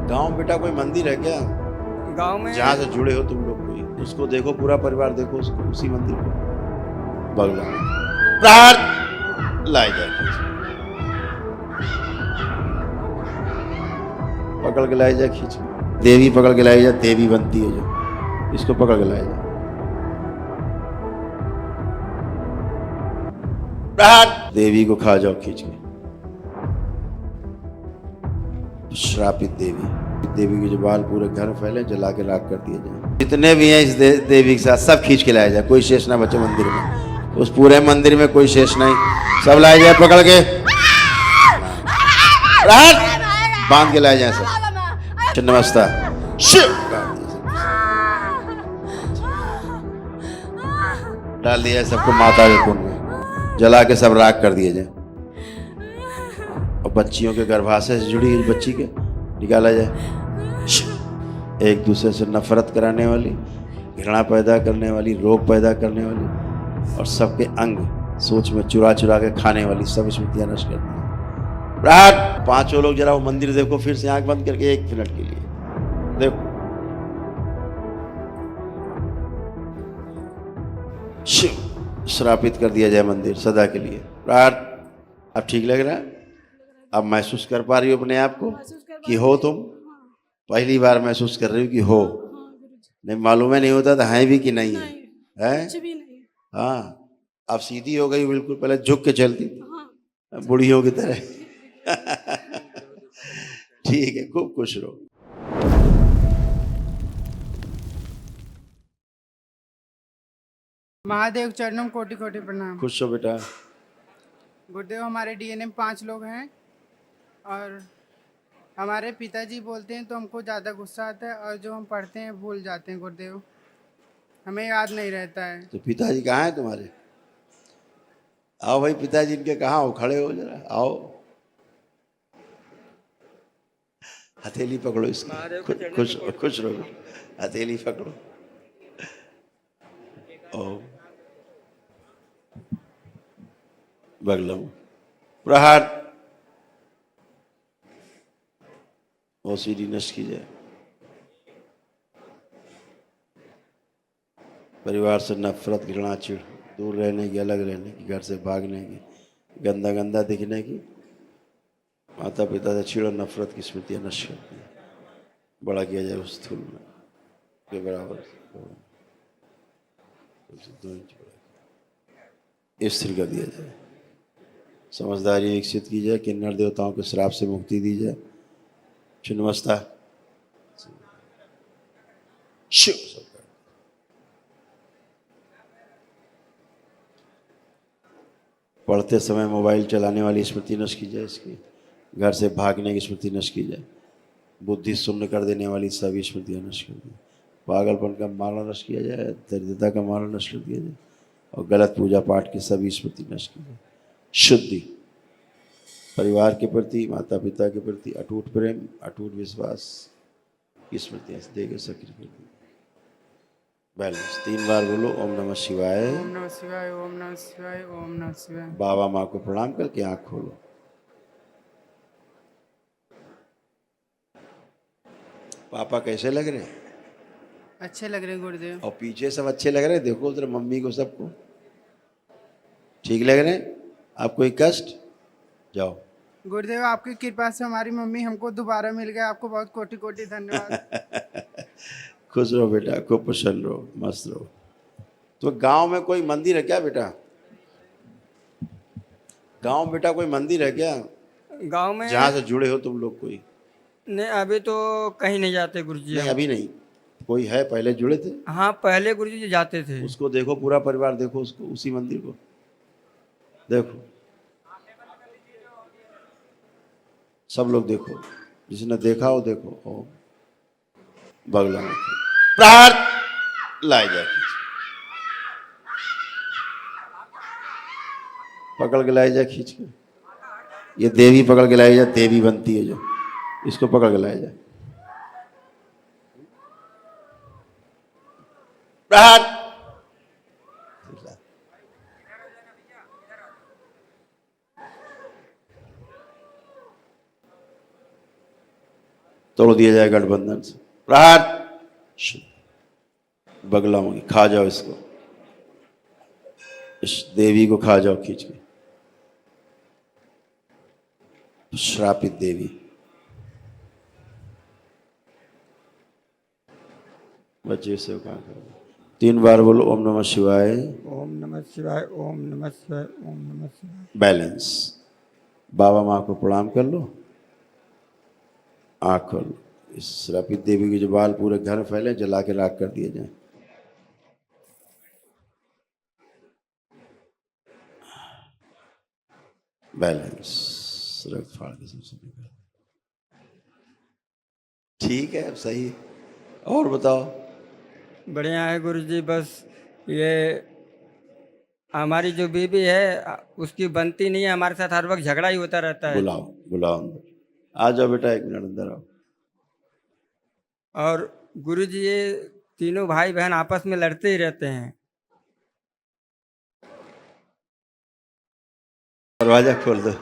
गांव बेटा कोई मंदिर है क्या गांव में जहां से जुड़े हो तुम लोग? कोई उसको देखो, पूरा परिवार देखो उसको, उसी मंदिर को। बगला में प्रहार लाई जाए, पकड़ के लाई जाए, खींच के। देवी पकड़ के लाई जाए, देवी बनती है जो, इसको पकड़ के लाई जाए। प्रहार देवी को खा जाओ खींच के। श्रापित देवी, देवी के जो बाल पूरे घर फैले, जला के राख कर दिए जाए। जितने भी हैं इस देवी के साथ सब खींच के लाया जाए, कोई शेष ना बचे मंदिर में। उस पूरे मंदिर में कोई शेष नहीं, सब लाए जाए पकड़ के, बांध के लाए जाए सब। नमस्ता शिव डाल दिया सबको माता के कुंड में, जला के सब राख कर दिए जाए। और बच्चियों के गर्भाशय से जुड़ी हुई बच्ची के निकाला जाए। एक दूसरे से नफरत कराने वाली, घृणा पैदा करने वाली, रोग पैदा करने वाली और सबके अंग सोच में चुरा चुरा के खाने वाली सब स्मृतियां नष्ट कर दी। रात पांचों लोग जरा वो मंदिर देखो, फिर से आंख बंद करके 1 मिनट के लिए देखो। शिव श्रापित कर दिया जाए मंदिर सदा के लिए। रात अब ठीक लग रहा है? अब महसूस कर पा रही हो अपने आप को कि हो तुम? पहली बार महसूस कर रही हो कि हो? नहीं मालूम है नहीं होता था है भी कि नहीं है? कुछ भी नहीं। हाँ अब सीधी हो गई बिल्कुल, पहले झुक के चलती थी बुढ़ियों की तरह। ठीक है, खूब खुश रहो। महादेव चरणों कोटि कोटि प्रणाम। खुश हो बेटा। गुरुदेव हमारे डीएनए में 5 लोग हैं और हमारे पिताजी बोलते हैं तो हमको ज़्यादा गुस्सा आता है और जो हम पढ़ते हैं भूल जाते हैं गुरुदेव, हमें याद नहीं रहता है। तो पिताजी कहाँ हैं तुम्हारे? आओ भाई, पिताजी इनके कहाँ हो? खड़े हो जरा, आओ हथेली पकड़ो इसकी, खुश रहो, हथेली पकड़ो। ओ बगलम प्रहार ओसीडी नष्ट की जाए। परिवार से नफरत, घृणा, चिढ़, दूर रहने की, अलग रहने की, घर से भागने की, गंदा गंदा दिखने की, माता पिता से चिढ़ और नफरत की स्मृतियां नष्ट करती हैं। बड़ा किया जाए उस स्थूल में के बराबर, 2 इंच बड़ा स्थिर कर दिया जाए। समझदारी विकसित की जाए, किन्नर देवताओं के श्राप से मुक्ति दी जाए। छिन्नमस्ता शिव। पढ़ते समय मोबाइल चलाने वाली स्मृति नष्ट की जाए, इसकी घर से भागने की स्मृति नष्ट की जाए। बुद्धि शून्य कर देने वाली सभी स्मृतियां नष्ट कर दी। पागलपन का माला नष्ट किया जाए, दरिद्रता का माला नष्ट कर दिया जाए और गलत पूजा पाठ की सभी स्मृति नष्ट की जाए। शुद्धि, परिवार के प्रति, माता पिता के प्रति अटूट प्रेम, अटूट विश्वास की स्मृतियां देकर सक्रिय कर दी। बैलेंस 3 बार बोलो ओम नमः शिवाय, ओम नमः शिवाय, ओम नमः शिवाय, ओम नमः शिवाय। बाबा माँ को प्रणाम करके आंख खोलो। पापा कैसे लग रहे हैं? अच्छे लग रहे हैं गुरुदेव। और पीछे सब अच्छे लग रहे हैं, देखो उधर मम्मी को, सबको ठीक लग रहे हैं? आपको कोई कष्ट? जाओ। गुरुदेव आपकी कृपा से हमारी मम्मी हमको दोबारा मिल गया, आपको बहुत कोटि कोटि धन्यवाद। खुश रहो बेटा, खूब प्रसन्न रहो, मस्त रहो। तो गांव में कोई मंदिर है क्या बेटा? गांव बेटा कोई मंदिर है क्या गांव में जहां से जुड़े हो तुम लोग? कोई नहीं, अभी तो कहीं नहीं जाते गुरुजी नहीं? हम। अभी नहीं? कोई है पहले जुड़े थे? हाँ पहले गुरुजी जी जाते थे। उसको देखो, पूरा परिवार देखो उसको, उसी मंदिर को देखो, सब लोग देखो, जिसने देखा हो देखो। ओ बगला में प्रहार लाई जाए, पकड़ के लाई जाए खींच के। ये देवी पकड़ के लाई जाए, देवी बनती है जो, इसको पकड़ के लाया जाए। प्रहार तोड़ दिया जाए गठबंधन से। प्रहार। बगला होंगी, खा जाओ इसको, इस देवी को खा जाओ खींच के, श्रापित देवी। बच्चे से कहा करो, 3 बार बोलो ओम नमः शिवाय। ओम नमः शिवाय, ओम नमः शिवाय, ओम नमः शिवाय। बैलेंस। बाबा माँ को प्रणाम कर लो, आँख खोल लो। इस श्रापित देवी के जो बाल पूरे घर में फैले जला के राख कर दिए जाए। बैलेंस। रख फाड़ के सबसे निकाल। ठीक है, अब सही है। और बताओ। बढ़िया है गुरुजी। बस ये हमारी जो बीबी है उसकी बनती नहीं है, हमारे साथ हर वक्त झगड़ा ही होता रहता है। बुलाओ बुलाओ अंदर। आ जाओ बेटा, 1 मिनट अंदर आओ। और गुरुजी ये तीनों भाई बहन आपस में लड़ते ही रहते हैं। दरवाजा खोल दो,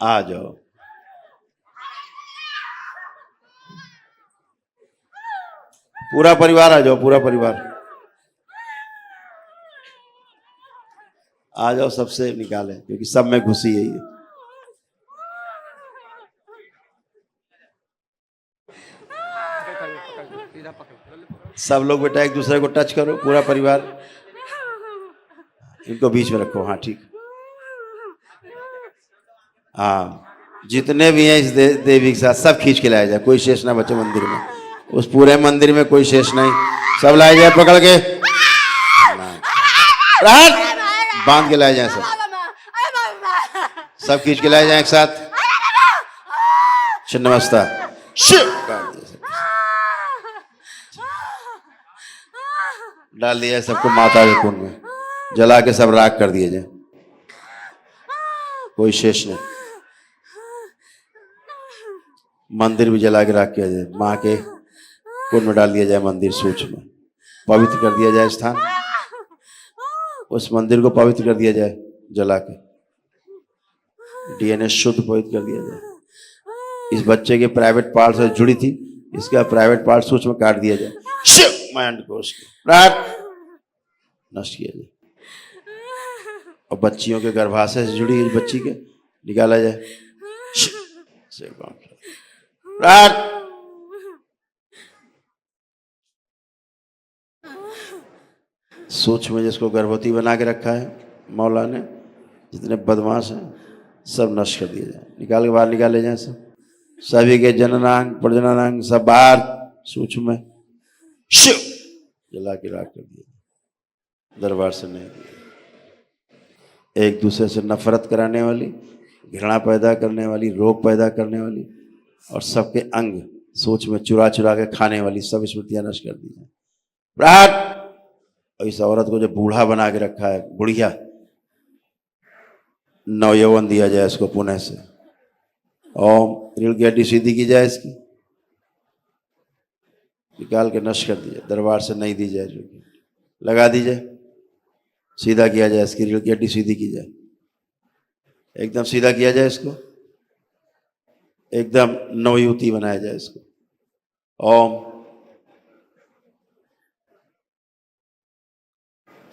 आ जाओ। पूरा परिवार आ जाओ, पूरा परिवार आ जाओ। सबसे निकाले क्योंकि सब में घुसी है ये। सब लोग बेटा एक दूसरे को टच करो, पूरा परिवार। इनको बीच में रखो। हाँ ठीक। हाँ, जितने भी हैं इस देवी के साथ सब खींच के लाया जाए, कोई शेष ना बचे मंदिर में। उस पूरे मंदिर में कोई शेष नहीं, सब लाए जाए पकड़ के। बांध के लाए जाए, सब खींच के लाए जाए एक साथ। छिन्नमस्ता डाल दिया सबको माता के कुंड में, जला के सब राख कर दिए जाए, कोई शेष नहीं। मंदिर भी जला के राख किया जाए, माँ के कुंड में डाल दिया जाए। मंदिर सूक्ष्म में पवित्र कर दिया जाए स्थान, उस मंदिर को पवित्र कर दिया जाए जला के। डीएनए शुद्ध पवित्र कर दिया जाए। इस बच्चे के प्राइवेट पार्ट से जुड़ी थी, इसका प्राइवेट पार्ट सूक्ष्म काट दिया जाए। शिव माइंड को नष्ट किया जाए। और बच्चियों के गर्भाशय से जुड़ी इस बच्ची के निकाला जाए। सूक्ष्म में जिसको गर्भवती बना के रखा है मौला ने, जितने बदमाश हैं सब नष्ट कर दिए जाए, निकाल के बाहर निकाले जाए। सब सभी के जननांग प्रजननांग सब बाहर सूक्ष्म में शिव जला के राख कर दिए। दरबार से नहीं दिया। एक दूसरे से नफरत कराने वाली, घृणा पैदा करने वाली, रोग पैदा करने वाली और सबके अंग सोच में चुरा चुरा के खाने वाली सब स्मृतियां नष्ट कर दी जाए। और इस औरत को जो बूढ़ा बना के रखा है, बुढ़िया, नवयौवन दिया जाए इसको पुनः से। ओम रीढ़ की हड्डी सीधी की जाए, इसकी निकाल के नष्ट कर दिया। दरबार से नहीं दी जाए, जो लगा दी जाए, सीधा किया जाए। इसकी रीढ़ की हड्डी सीधी की जाए, एकदम सीधा किया जाए इसको, एकदम नवयुवती बनाया जाए इसको। ओम।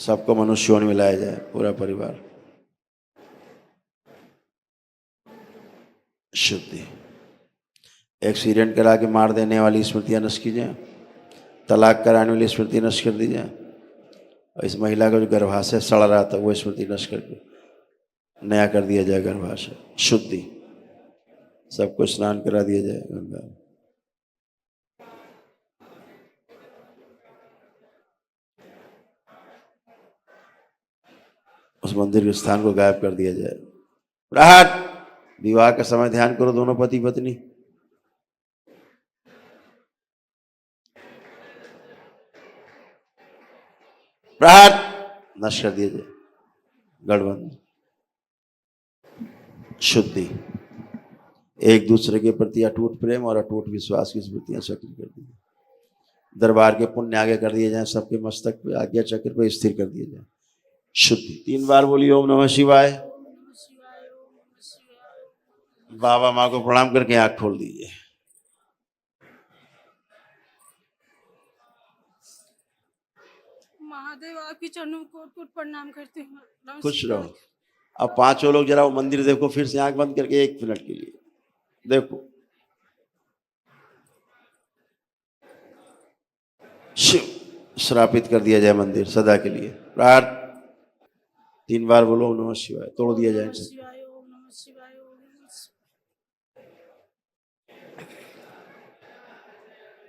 सबको मनुष्यों में लाया जाए, पूरा परिवार। शुद्धि। एक्सीडेंट करा के मार देने वाली स्मृतियां नष्ट की जाए, तलाक कराने वाली स्मृति नष्ट कर दी जाए। और इस महिला का जो गर्भाशय सड़ रहा था वो स्मृति नष्ट करके नया कर दिया जाए गर्भाशय। शुद्धि। सबको स्नान करा दिया जाए गंगा में। उस मंदिर के स्थान को गायब कर दिया जाए। प्रहार। विवाह का समय ध्यान करो, दोनों पति पत्नी। प्रहार। नष्ट कर दिया जाए गठबंधन। शुद्धि। एक दूसरे के प्रति अटूट प्रेम और अटूट विश्वास की स्मृतियां सक्रिय कर दी जाए। दरबार के पुण्य आगे कर दिए जाए, सबके मस्तक पे आज्ञा चक्र पे स्थिर कर दिया जाए। शुद्धि। 3 बार बोलिए ओम नमः शिवाय। बाबा माँ को प्रणाम करके आंख खोल दीजिए। महादेव आपकी चरणों को कोट कोट प्रणाम करती हूँ। खुश रहो। अब पांचों लोग जरा वो मंदिर देखो, फिर से आंख बंद करके 1 मिनट के लिए देखो। शिव श्रापित कर दिया जाए मंदिर सदा के लिए। प्रार्थ 3 बार बोलो ओम नमः शिवाय, तोड़ दिया जाए इसे। शिवाय ओम नमः शिवाय ओम नमः शिवाय।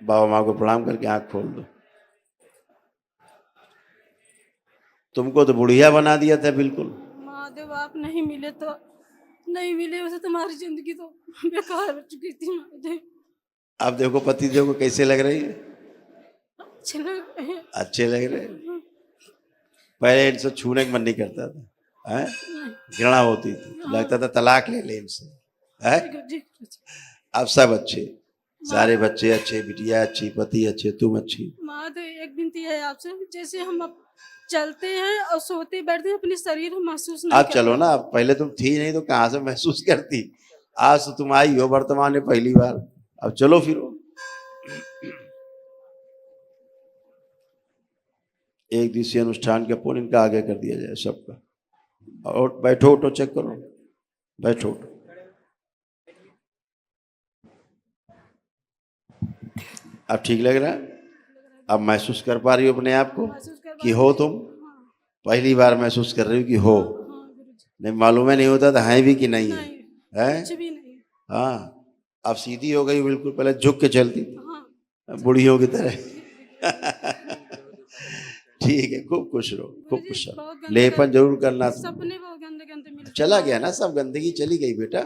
बाबा माँ को प्रणाम करके आंख खोल दो। तुमको तो बुढ़िया बना दिया था बिल्कुल। महादेव आप नहीं मिले वैसे तुम्हारी जिंदगी तो बेकार हो चुकी थी महादेव। अब देखो पति देव को कैसे लग रही है? अच्छे लग रहे हैं। अच्छे लग रहे हैं। पहले इनसे छूने का मन नहीं करता था, हैं? घृणा होती थी, लगता था तलाक ले ले इनसे, हैं? अब सब अच्छे, सारे बच्चे अच्छे, बिटिया अच्छी, पति अच्छे, तुम अच्छी। महादेव एक विनती है आपसे, जैसे हम अब चलते हैं और सोते बैठते हैं अपने शरीर में महसूस नहीं अब चलो ना, अब पहले तुम थी नहीं तो कहाँ से महसूस करती? आज तो तुम आई हो वर्तमान में पहली बार, अब चलो फिरो। एक दिवसीय अनुष्ठान के पुण्य इनका आगे कर दिया जाए सबका। और बैठो उठो, चेक करो, बैठो उठो। अब ठीक लग रहा है? अब महसूस कर पा रही हो अपने आप को कि हो तुम? पहली बार महसूस कर रही हो कि हो? नहीं मालूम है नहीं होता था है भी कि नहीं है? कुछ भी नहीं। हाँ, अब सीधी हो गई बिल्कुल, पहले झुक के चलती बुढ़ियों की तरह। ठीक है, खूब खुश रहो, खूब खुश रहो। लेपन जरूर करना। सपने बहुत गंदे गंदे मिलते। चला गया ना, सब गंदगी चली गई बेटा।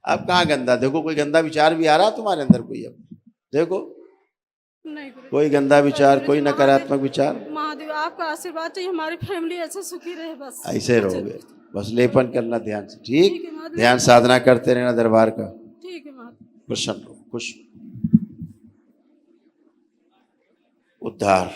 अब कहाँ गंदा? देखो कोई गंदा विचार भी आ रहा तुम्हारे अंदर कोई? अब देखो नहीं, कोई गंदा विचार, कोई नकारात्मक विचार। महादेव आपका आशीर्वाद चाहिए, हमारी फैमिली ऐसे सुखी रहे बस। ऐसे रहोगे, बस लेपन करना ध्यान से। ठीक, ठीक है महादेव। ध्यान साधना करते रहना दरबार का। ठीक है महादेव। प्रसन्न रहो, खुश। उद्धार